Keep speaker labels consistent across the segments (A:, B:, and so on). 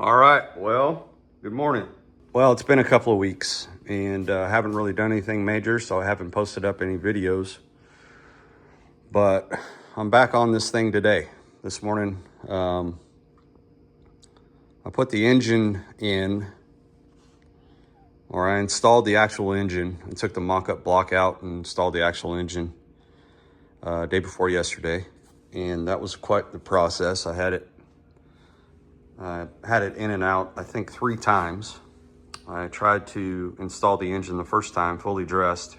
A: All right, well, good morning. Well, it's been a couple of weeks and I haven't really done anything major, so I haven't posted up any videos. But I'm back on this thing today. This morning, I put the engine in, or I installed the actual engine. I took the mock-up block out and installed the actual engine day before yesterday. And that was quite the process. I had it in and out, I think 3 times. I tried to install the engine the first time fully dressed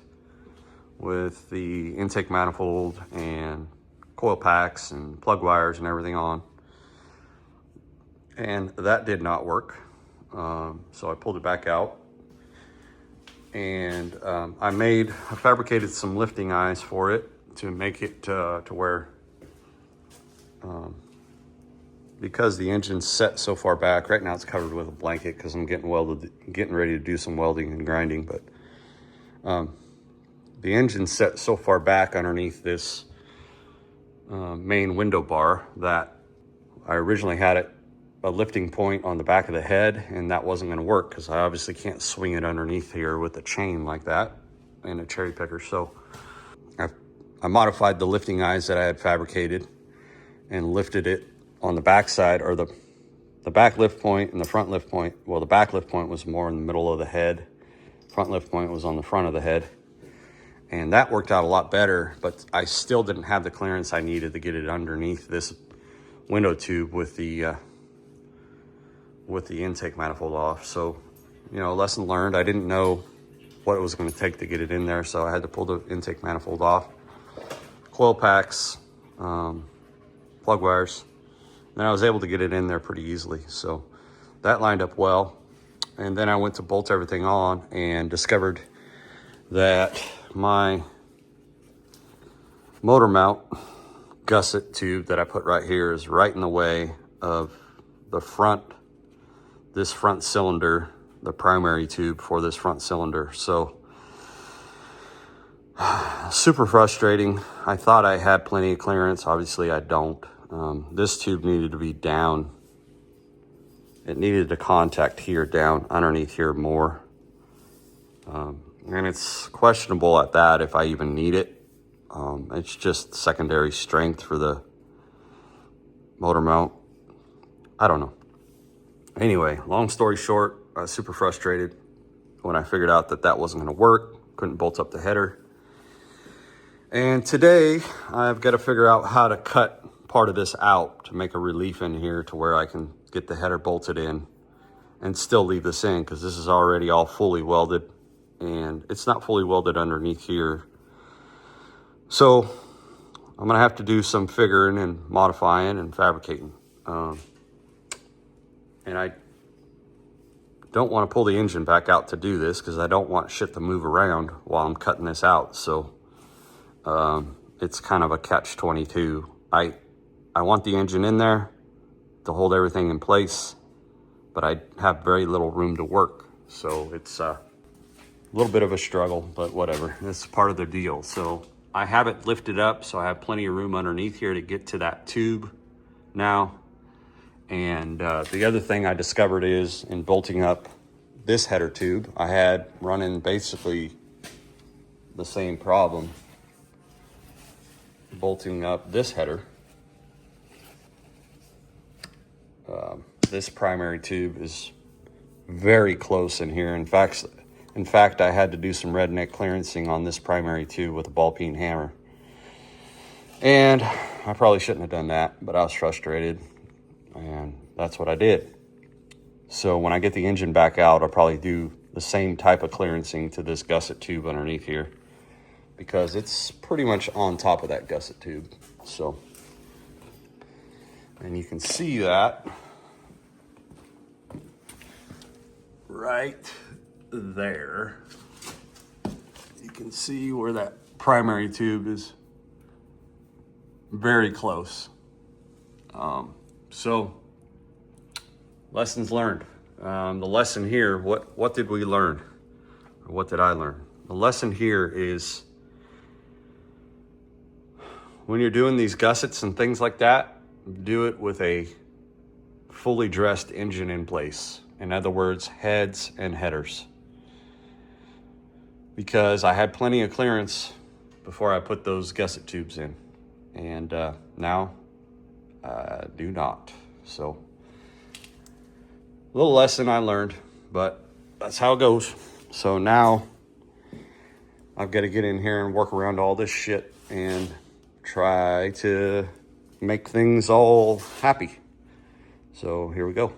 A: with the intake manifold and coil packs and plug wires and everything on. And that did not work. So I pulled it back out. And I fabricated some lifting eyes for it to make it to where because the engine's set so far back, right now it's covered with a blanket because I'm getting ready to do some welding and grinding, but the engine's set so far back underneath this main window bar that I originally had a lifting point on the back of the head, and that wasn't going to work because I obviously can't swing it underneath here with a chain like that and a cherry picker. So I modified the lifting eyes that I had fabricated and lifted it on the back side, or the back lift point and the front lift point. Well, the back lift point was more in the middle of the head. Front lift point was on the front of the head. And that worked out a lot better, but I still didn't have the clearance I needed to get it underneath this window tube with the intake manifold off. So, lesson learned. I didn't know what it was going to take to get it in there, so I had to pull the intake manifold off. Coil packs, plug wires. Then I was able to get it in there pretty easily. So that lined up well. And then I went to bolt everything on and discovered that my motor mount gusset tube that I put right here is right in the way of this front cylinder, the primary tube for this front cylinder. So super frustrating. I thought I had plenty of clearance. Obviously I don't. This tube needed to be down. It needed to contact here down underneath here more. And it's questionable at that if I even need it. It's just secondary strength for the motor mount. I don't know. Anyway, long story short, I was super frustrated when I figured out that wasn't going to work. Couldn't bolt up the header. And today I've got to figure out how to cut part of this out to make a relief in here to where I can get the header bolted in and still leave this in, because this is already all fully welded and it's not fully welded underneath here. So I'm gonna have to do some figuring and modifying and fabricating. And I don't want to pull the engine back out to do this because I don't want shit to move around while I'm cutting this out. So it's kind of a catch-22. I want the engine in there to hold everything in place, but I have very little room to work. So it's a little bit of a struggle, but whatever. That's part of the deal. So I have it lifted up, so I have plenty of room underneath here to get to that tube now. And the other thing I discovered is in bolting up this header tube, I had running basically the same problem bolting up this header. This primary tube is very close in here. In fact, I had to do some redneck clearancing on this primary tube with a ball peen hammer. And I probably shouldn't have done that, but I was frustrated, and that's what I did. So when I get the engine back out, I'll probably do the same type of clearancing to this gusset tube underneath here, because it's pretty much on top of that gusset tube. So, and you can see that right there. You can see where that primary tube is very close. So lessons learned. The lesson here, what did we learn? Or what did I learn? The lesson here is when you're doing these gussets and things like that, do it with a fully dressed engine in place. In other words, heads and headers. Because I had plenty of clearance before I put those gusset tubes in. And now I do not. So, a little lesson I learned, but that's how it goes. So now I've got to get in here and work around all this shit and try to make things all happy. So here we go.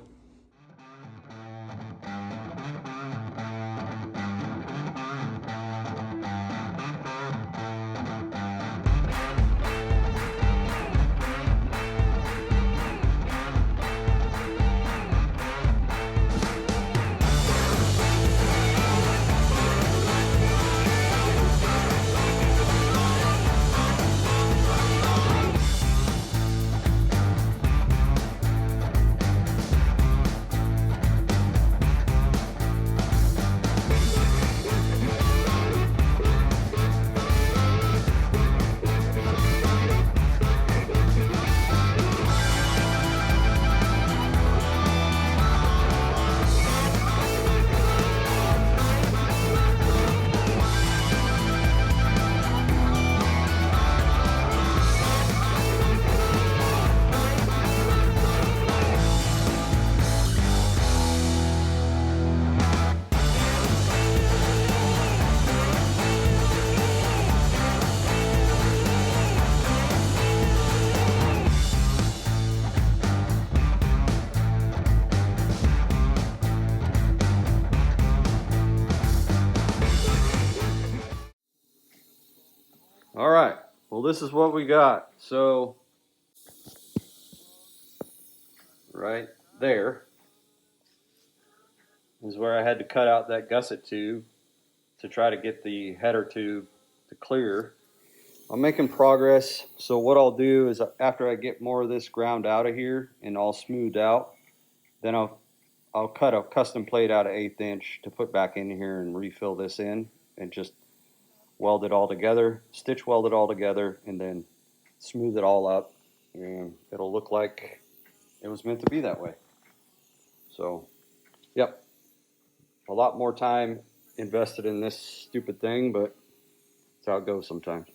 A: All right, well, this is what we got. So right there is where I had to cut out that gusset tube to try to get the header tube to clear. I'm making progress. So what I'll do is after I get more of this ground out of here and all smoothed out, then I'll cut a custom plate out of 1/8 inch to put back in here and refill this in and just weld it all together, stitch weld it all together, and then smooth it all up, and it'll look like it was meant to be that way. So, yep, a lot more time invested in this stupid thing, but that's how it goes sometimes.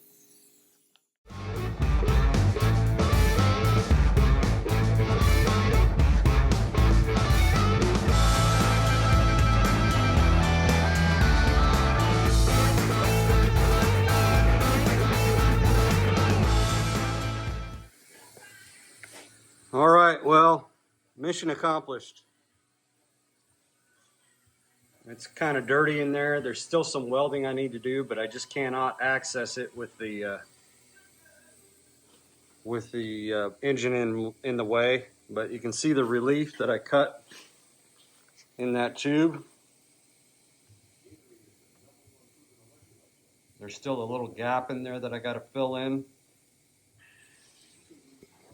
A: All right, well, mission accomplished. It's kind of dirty in there. There's still some welding I need to do, but I just cannot access it with the engine in the way. But you can see the relief that I cut in that tube. There's still a little gap in there that I got to fill in.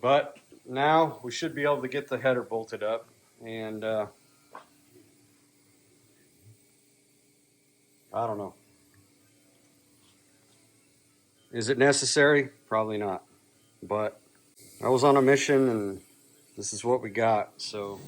A: But now we should be able to get the header bolted up, and I don't know. Is it necessary? Probably not. But I was on a mission, and this is what we got. So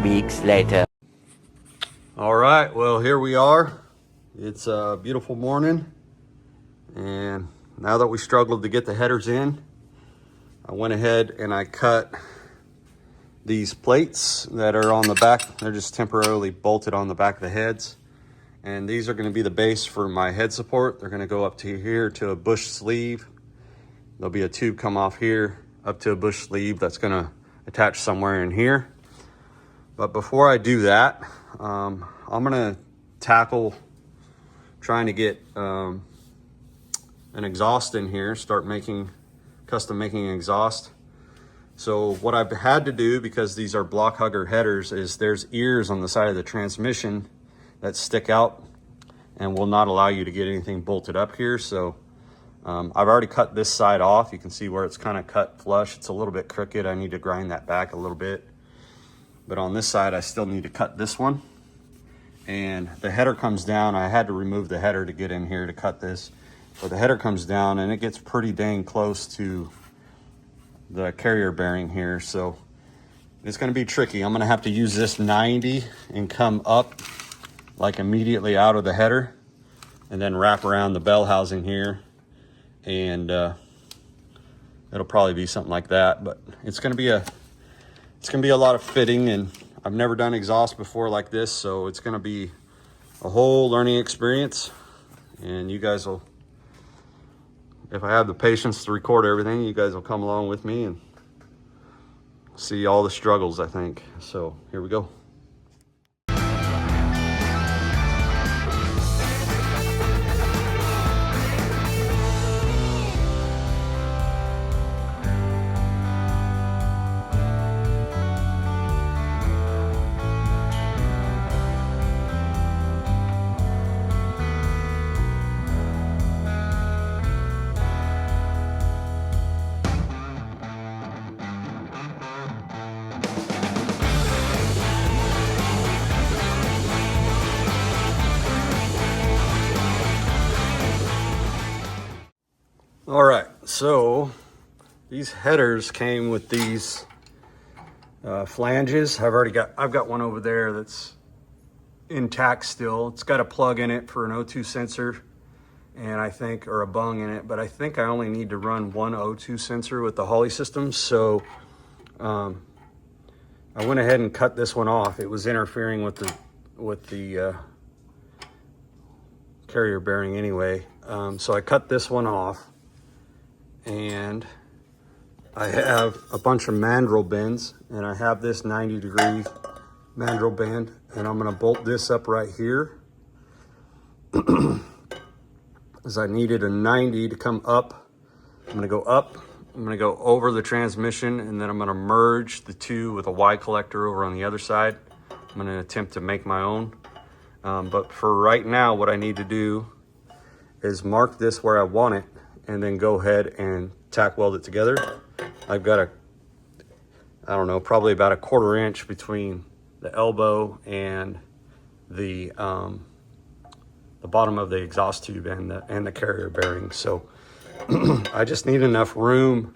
B: weeks later.
A: all right, well, here we are. It's a beautiful morning, and now that we struggled to get the headers in, I went ahead and I cut these plates that are on the back. They're just temporarily bolted on the back of the heads, and these are going to be the base for my head support. They're going to go up to here to a bush sleeve. There'll be a tube come off here up to a bush sleeve that's going to attach somewhere in here. But before I do that, I'm gonna tackle trying to get an exhaust in here, start custom making exhaust. So what I've had to do, because these are block hugger headers, is there's ears on the side of the transmission that stick out and will not allow you to get anything bolted up here. So I've already cut this side off. You can see where it's kind of cut flush. It's a little bit crooked. I need to grind that back a little bit. But on this side, I still need to cut this one. And the header comes down. I had to remove the header to get in here to cut this. But the header comes down and it gets pretty dang close to the carrier bearing here. So it's going to be tricky. I'm going to have to use this 90 and come up like immediately out of the header and then wrap around the bell housing here. And it'll probably be something like that. But it's going to be a lot of fitting, and I've never done exhaust before like this, so it's going to be a whole learning experience. And you guys will, if I have the patience to record everything, you guys will come along with me and see all the struggles, I think. So here we go. All right, so these headers came with these flanges. I've got one over there that's intact still. It's got a plug in it for an O2 sensor, and I think, or a bung in it, but I think I only need to run one O2 sensor with the Holley system. So I went ahead and cut this one off. It was interfering with the carrier bearing anyway. So I cut this one off. And I have a bunch of mandrel bends, and I have this 90-degree mandrel bend, and I'm going to bolt this up right here as I needed a 90 to come up. I'm going to go up, I'm going to go over the transmission, and then I'm going to merge the two with a Y collector over on the other side. I'm going to attempt to make my own, but for right now, what I need to do is mark this where I want it, and then go ahead and tack weld it together. I've got I don't know, probably about a 1/4 inch between the elbow and the bottom of the exhaust tube and the carrier bearing. So I just need enough room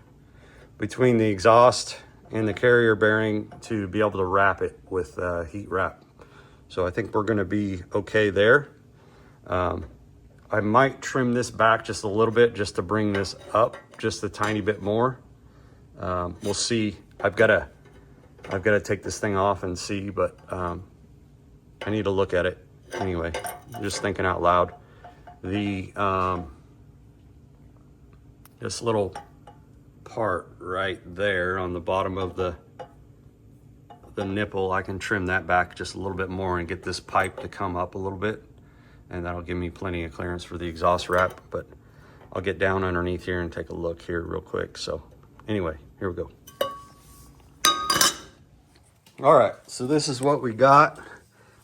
A: between the exhaust and the carrier bearing to be able to wrap it with heat wrap. So I think we're gonna be okay there. I might trim this back just a little bit just to bring this up just a tiny bit more. We'll see. I've got to take this thing off and see, but I need to look at it anyway. Just thinking out loud. This little part right there on the bottom of the nipple, I can trim that back just a little bit more and get this pipe to come up a little bit. And that'll give me plenty of clearance for the exhaust wrap, but I'll get down underneath here and take a look here real quick. So anyway, here we go. All right, so this is what we got.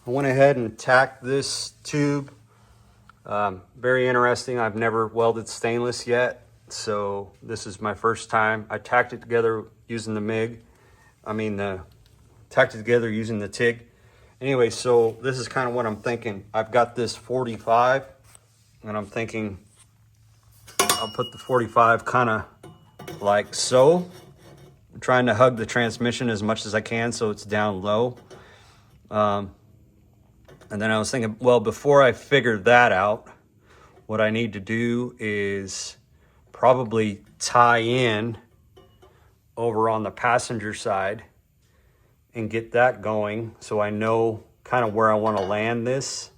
A: I went ahead and tacked this tube. Very interesting. I've never welded stainless yet, so this is my first time. I tacked it together using the MIG. Tacked it together using the TIG. Anyway, so this is kind of what I'm thinking. I've got this 45, and I'm thinking I'll put the 45 kind of like so. I'm trying to hug the transmission as much as I can so it's down low. And then I was thinking, well, before I figure that out, what I need to do is probably tie in over on the passenger side and get that going so I know kind of where I want to land this.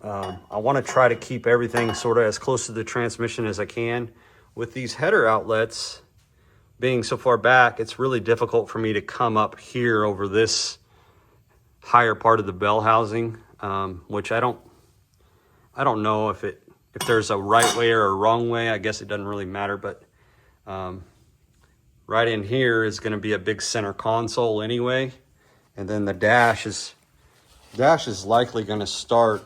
A: I want to try to keep everything sort of as close to the transmission as I can. With these header outlets being so far back, it's really difficult for me to come up here over this higher part of the bell housing, which I don't know if there's a right way or a wrong way. I guess it doesn't really matter, but right in here is going to be a big center console anyway, and then the dash is likely going to start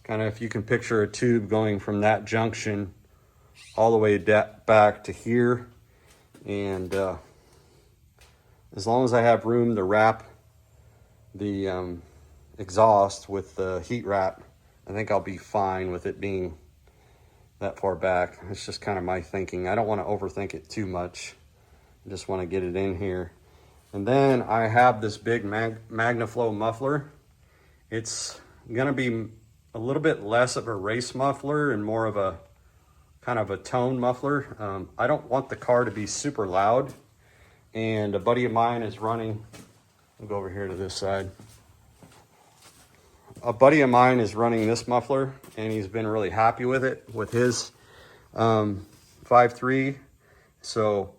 A: kind of, if you can picture a tube going from that junction all the way back to here. And as long as I have room to wrap the exhaust with the heat wrap, I think I'll be fine with it being that far back. It's just kind of my thinking. I don't want to overthink it too much. I just want to get it in here. And then I have this big MagnaFlow muffler. It's gonna be a little bit less of a race muffler and more of a kind of a tone muffler. I don't want the car to be super loud. And a buddy of mine is running, I'll go over here to this side. A buddy of mine is running this muffler and he's been really happy with it, with his 5.3. So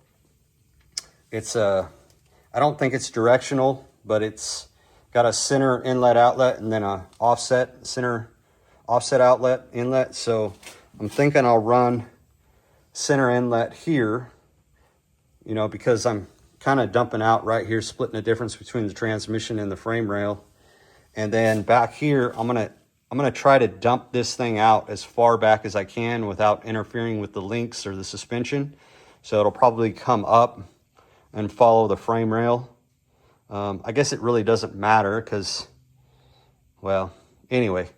A: it's I don't think it's directional, but it's got a center inlet outlet and then a center offset outlet inlet. So I'm thinking I'll run center inlet here, you know, because I'm kind of dumping out right here, splitting the difference between the transmission and the frame rail. And then back here, I'm gonna try to dump this thing out as far back as I can without interfering with the links or the suspension. So it'll probably come up and follow the frame rail. I guess it really doesn't matter because, well, anyway,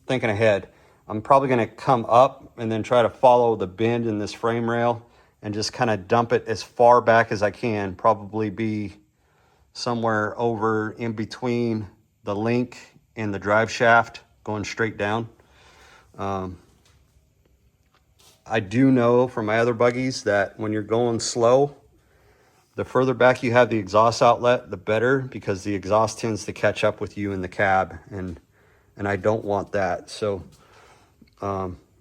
A: thinking ahead, I'm probably gonna come up and then try to follow the bend in this frame rail and just kind of dump it as far back as I can, probably be somewhere over in between the link and the drive shaft going straight down. I do know from my other buggies that when you're going slow, the further back you have the exhaust outlet, the better, because the exhaust tends to catch up with you in the cab, and I don't want that. So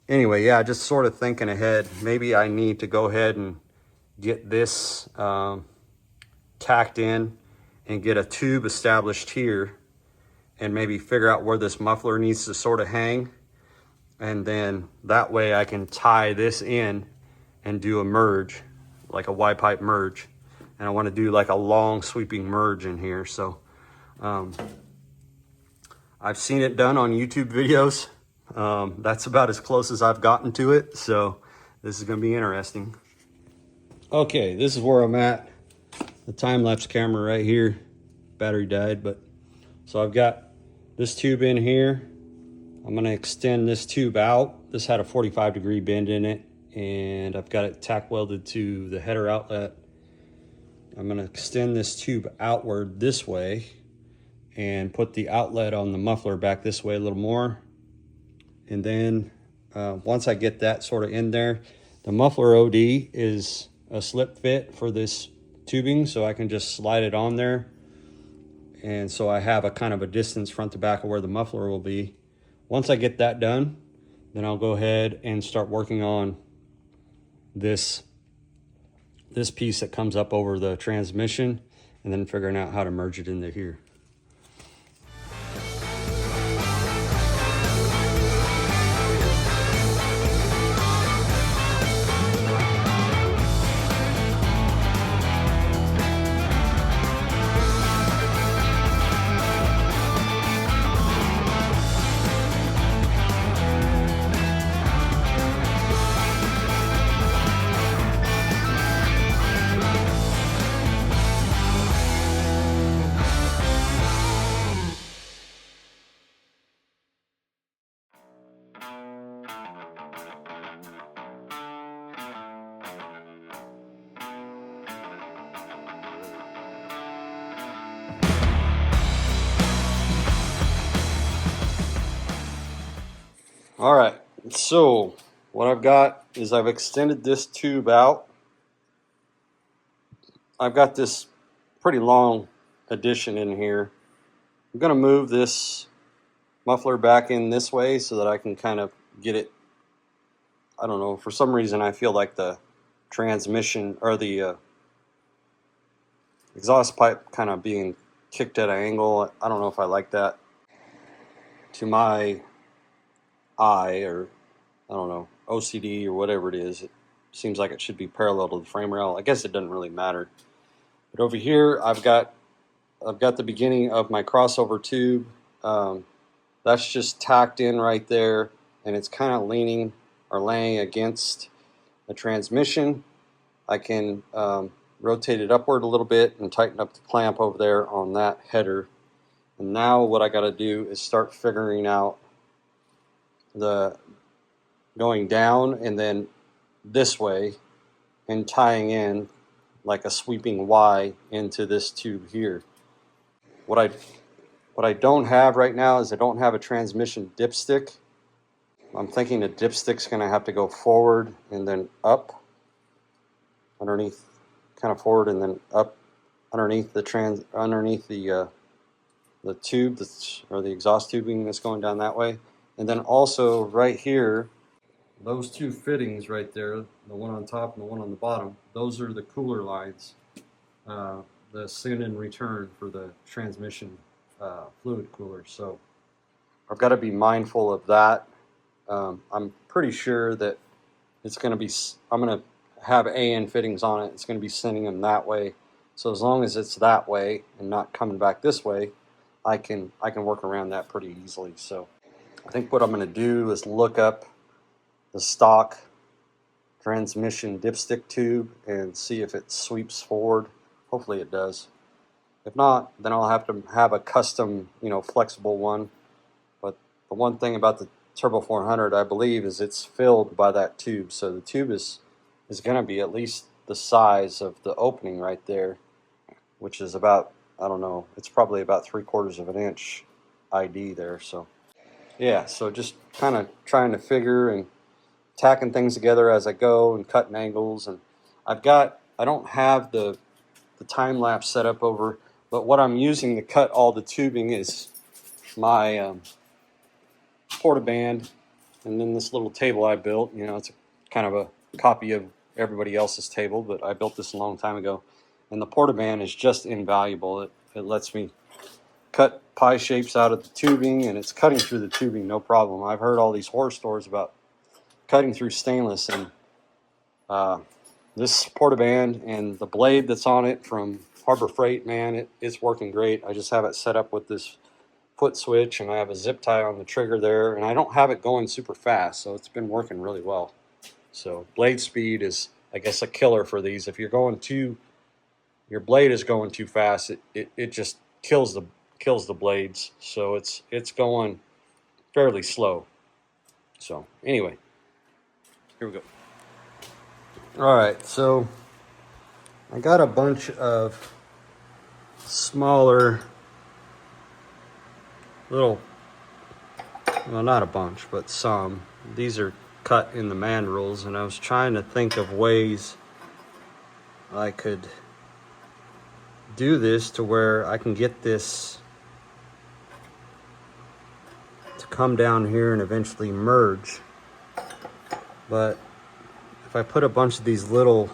A: anyway, yeah, just sort of thinking ahead. Maybe I need to go ahead and get this tacked in and get a tube established here and maybe figure out where this muffler needs to sort of hang. And then that way I can tie this in and do a merge, like a Y-pipe merge. And I want to do like a long sweeping merge in here. So I've seen it done on YouTube videos. That's about as close as I've gotten to it. So this is going to be interesting. Okay, this is where I'm at. The time-lapse camera right here, battery died, but so I've got this tube in here. I'm going to extend this tube out. This had a 45-degree bend in it, and I've got it tack welded to the header outlet. I'm going to extend this tube outward this way and put the outlet on the muffler back this way a little more. And then once I get that sort of in there, the muffler OD is a slip fit for this tubing, so I can just slide it on there. And so I have a kind of a distance front to back of where the muffler will be. Once I get that done, then I'll go ahead and start working on this piece that comes up over the transmission, and then figuring out how to merge it into here. All right, so what I've got is I've extended this tube out. I've got this pretty long addition in here. I'm going to move this muffler back in this way so that I can kind of get it. I don't know, for some reason I feel like the transmission or the exhaust pipe kind of being kicked at an angle. I don't know if I like that. To my eye, or I don't know, OCD or whatever it is, it seems like it should be parallel to the frame rail. I guess it doesn't really matter. But over here I've got the beginning of my crossover tube. That's just tacked in right there, and it's kind of leaning are laying against the transmission, I can rotate it upward a little bit and tighten up the clamp over there on that header. And now what I got to do is start figuring out the going down and then this way and tying in like a sweeping Y into this tube here. What I don't have right now is I don't have a transmission dipstick. I'm thinking the dipstick's going to have to go forward and then up underneath, kind of forward and then up underneath the the tube or the exhaust tubing that's going down that way. And then also right here, those two fittings right there, the one on top and the one on the bottom, those are the cooler lines, the send and return for the transmission fluid cooler. So I've got to be mindful of that. I'm pretty sure that it's going to be, I'm going to have AN fittings on it. It's going to be sending them that way. So as long as it's that way and not coming back this way, I can work around that pretty easily. So I think what I'm going to do is look up the stock transmission dipstick tube and see if it sweeps forward. Hopefully it does. If not, then I'll have to have a custom, flexible one. But the one thing about the Turbo 400, I believe, is it's filled by that tube. So the tube is going to be at least the size of the opening right there, which is about, I don't know, it's probably about 3/4 of an inch ID there. So yeah, so just kind of trying to figure and tacking things together as I go and cutting angles. And I don't have the time lapse set up over, but what I'm using to cut all the tubing is my portaband, and then this little table I built. It's kind of a copy of everybody else's table, but I built this a long time ago. And the portaband is just invaluable. It lets me cut pie shapes out of the tubing, and it's cutting through the tubing no problem. I've heard all these horror stories about cutting through stainless, and this portaband and the blade that's on it from Harbor Freight, man, it's working great. I just have it set up with this foot switch, and I have a zip tie on the trigger there, and I don't have it going super fast, so it's been working really well. So blade speed is, I guess, a killer for these. If you're going your blade is going too fast, it just kills the blades. So it's going fairly slow. So anyway, here we go. All right, so I got a bunch of smaller little, well, not a bunch, but some. These are cut in the mandrels, and I was trying to think of ways I could do this to where I can get this to come down here and eventually merge. But if I put a bunch of these little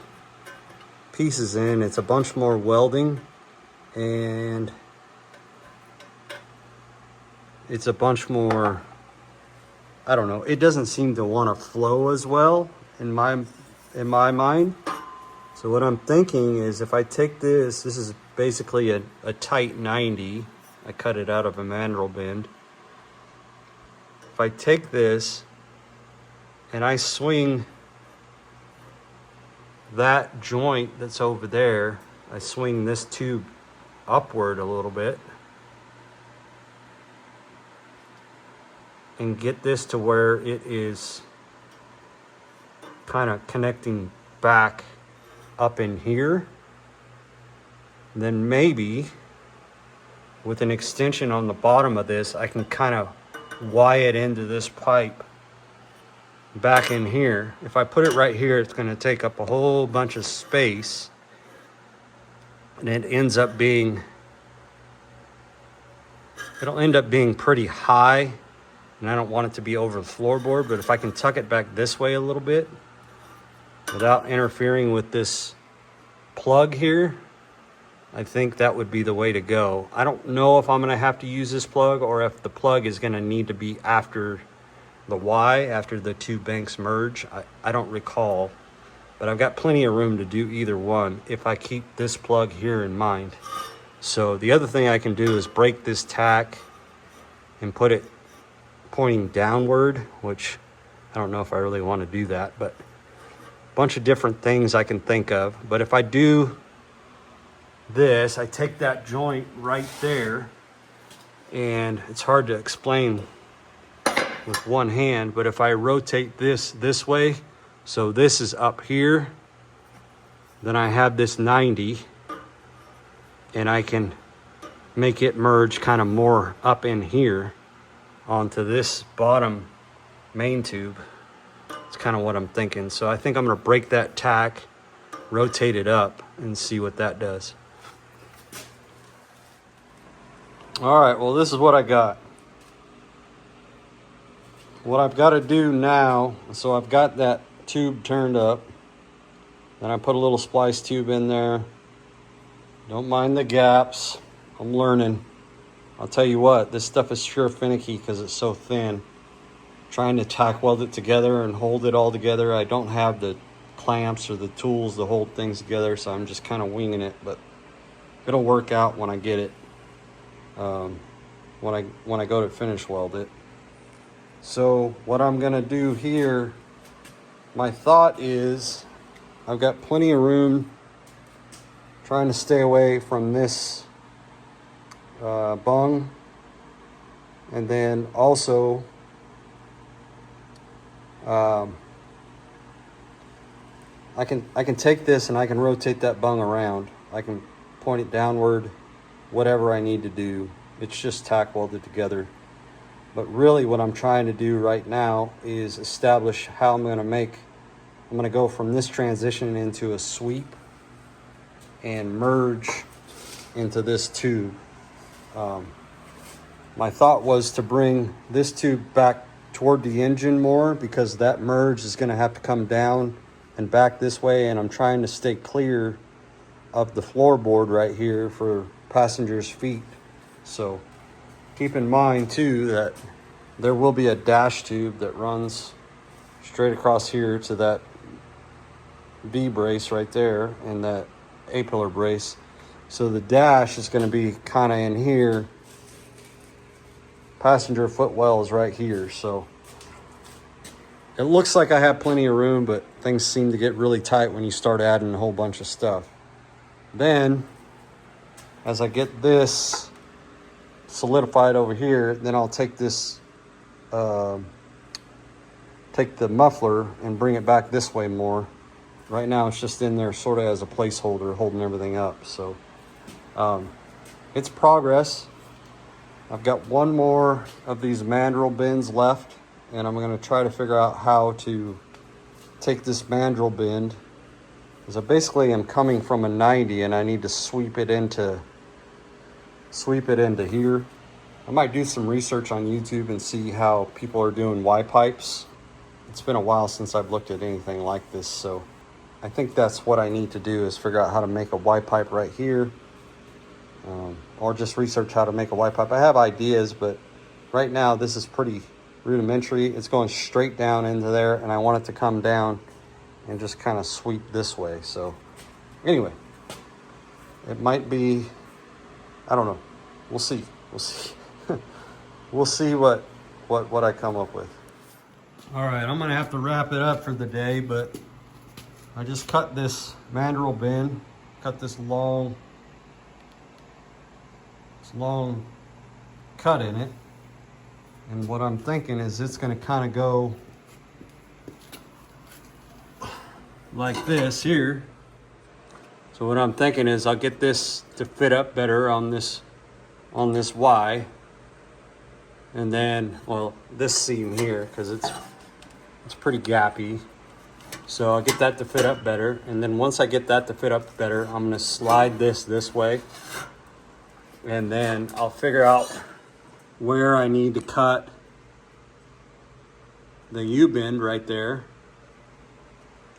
A: pieces in, it's a bunch more welding, and it's a bunch more, I don't know, it doesn't seem to want to flow as well in my mind. So what I'm thinking is, if I take this is basically a tight 90. I cut it out of a mandrel bend. If I take this and I swing that joint that's over there, I swing this tube upward a little bit and get this to where it is kind of connecting back up in here, then maybe with an extension on the bottom of this, I can kind of wire it into this pipe back in here. If I put it right here, it's going to take up a whole bunch of space, and it ends up being, it'll end up being pretty high, and I don't want it to be over the floorboard. But if I can tuck it back this way a little bit without interfering with this plug here, I think that would be the way to go. I don't know if I'm going to have to use this plug, or if the plug is going to need to be after the Y, after the two banks merge. I don't recall, but I've got plenty of room to do either one if I keep this plug here in mind. So the other thing I can do is break this tack and put it pointing downward, which I don't know if I really want to do that, but a bunch of different things I can think of. But if I do this, I take that joint right there, and it's hard to explain with one hand, but if I rotate this way, so this is up here, then I have this 90, and I can make it merge kind of more up in here onto this bottom main tube. It's kind of what I'm thinking. So I think I'm going to break that tack, rotate it up, and see what that does. All right, well, this is what I got. What I've got to do now, so I've got that tube turned up, then I put a little splice tube in there. Don't mind the gaps, I'm learning. I'll tell you what, this stuff is sure finicky because it's so thin. Trying to tack weld it together and hold it all together. I don't have the clamps or the tools to hold things together, so I'm just kind of winging it, but it'll work out when I get it, when I go to finish weld it. So what I'm gonna do here, my thought is I've got plenty of room, trying to stay away from this bung, and then also I can take this and I can rotate that bung around. I can point it downward, whatever I need to do. It's just tack welded together. But really what I'm trying to do right now is establish how I'm going to go from this transition into a sweep and merge into this tube. My thought was to bring this tube back toward the engine more, because that merge is going to have to come down and back this way, and I'm trying to stay clear of the floorboard right here for passengers' feet. So keep in mind too that there will be a dash tube that runs straight across here to that V brace right there and that A-pillar brace. So the dash is going to be kind of in here. Passenger footwell is right here. So it looks like I have plenty of room, but things seem to get really tight when you start adding a whole bunch of stuff. Then as I get this solidified over here, then I'll take this take the muffler and bring it back this way more. Right now it's just in there sort of as a placeholder holding everything up. So it's progress. I've got one more of these mandrel bends left, and I'm going to try to figure out how to take this mandrel bend, because I basically am coming from a 90 and I need to sweep it into here. I might do some research on YouTube and see how people are doing Y-pipes. It's been a while since I've looked at anything like this, so I think that's what I need to do, is figure out how to make a Y-pipe right here, or just research how to make a Y-pipe. I have ideas, but right now this is pretty rudimentary. It's going straight down into there, and I want it to come down and just kind of sweep this way. So anyway, it might be, I don't know. We'll see. We'll see what I come up with. All right, I'm gonna have to wrap it up for the day, but I just cut this mandrel bend, cut this long cut in it. And what I'm thinking is it's gonna kind of go like this here. So what I'm thinking is I'll get this to fit up better on this Y, and then, well, this seam here, because it's pretty gappy. So I'll get that to fit up better, and then once I get that to fit up better, I'm gonna slide this way, and then I'll figure out where I need to cut the U-bend right there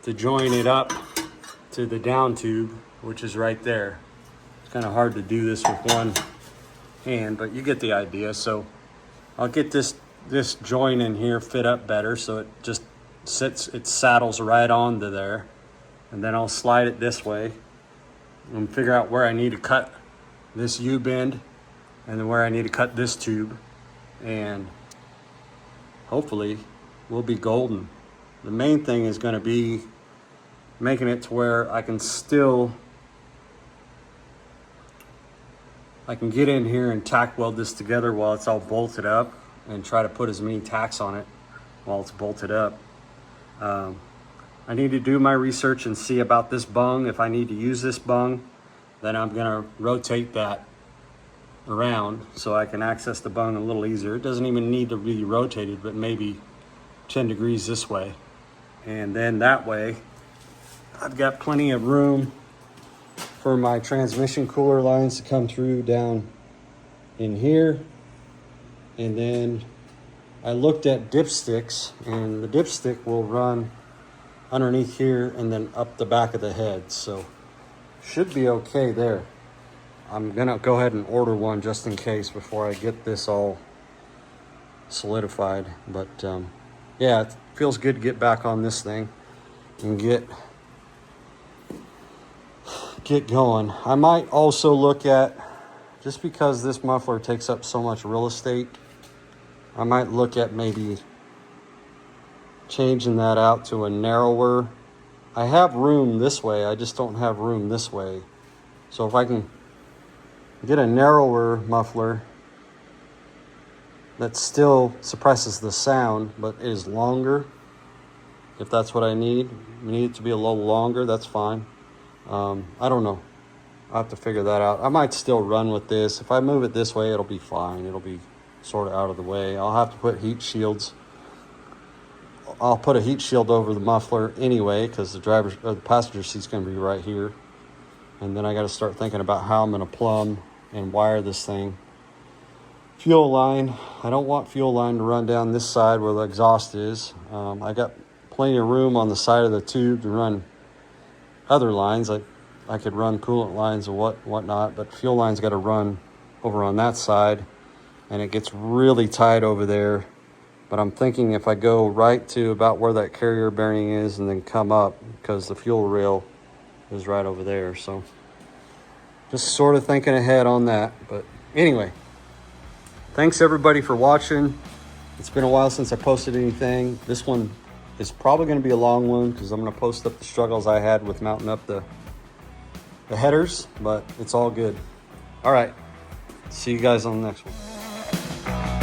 A: to join it up to the down tube, which is right there. It's kind of hard to do this with one hand, but you get the idea. So I'll get this joint in here fit up better, so it just it saddles right onto there, and then I'll slide it this way and figure out where I need to cut this U-bend and then where I need to cut this tube, and hopefully will be golden. The main thing is going to be making it to where I can get in here and tack weld this together while it's all bolted up, and try to put as many tacks on it while it's bolted up. I need to do my research and see about this bung. If I need to use this bung, then I'm gonna rotate that around so I can access the bung a little easier. It doesn't even need to be rotated, but maybe 10 degrees this way. And then that way, I've got plenty of room for my transmission cooler lines to come through down in here. And then I looked at dipsticks, and the dipstick will run underneath here and then up the back of the head. So should be okay there. I'm gonna go ahead and order one just in case before I get this all solidified. But yeah, it feels good to get back on this thing and get going. I might also look at, just because this muffler takes up so much real estate, I might look at maybe changing that out to a narrower. I have room this way, I just don't have room this way. So if I can get a narrower muffler that still suppresses the sound but is longer, if that's what I need it to be a little longer, that's fine. I don't know, I'll have to figure that out. I might still run with this. If I move it this way, it'll be fine. It'll be sort of out of the way. I'll have to put heat shields. I'll put a heat shield over the muffler anyway, because the passenger seat's going to be right here. And then I got to start thinking about how I'm going to plumb and wire this thing. Fuel line. I don't want fuel line to run down this side where the exhaust is. I got plenty of room on the side of the tube to run other lines. I could run coolant lines and whatnot, but fuel line's got to run over on that side, and it gets really tight over there. But I'm thinking if I go right to about where that carrier bearing is and then come up, because the fuel rail is right over there. So just sort of thinking ahead on that. But anyway, thanks everybody for watching. It's been a while since I posted anything. This one is probably going to be a long one, because I'm going to post up the struggles I had with mounting up the headers, but it's all good. All right, see you guys on the next one.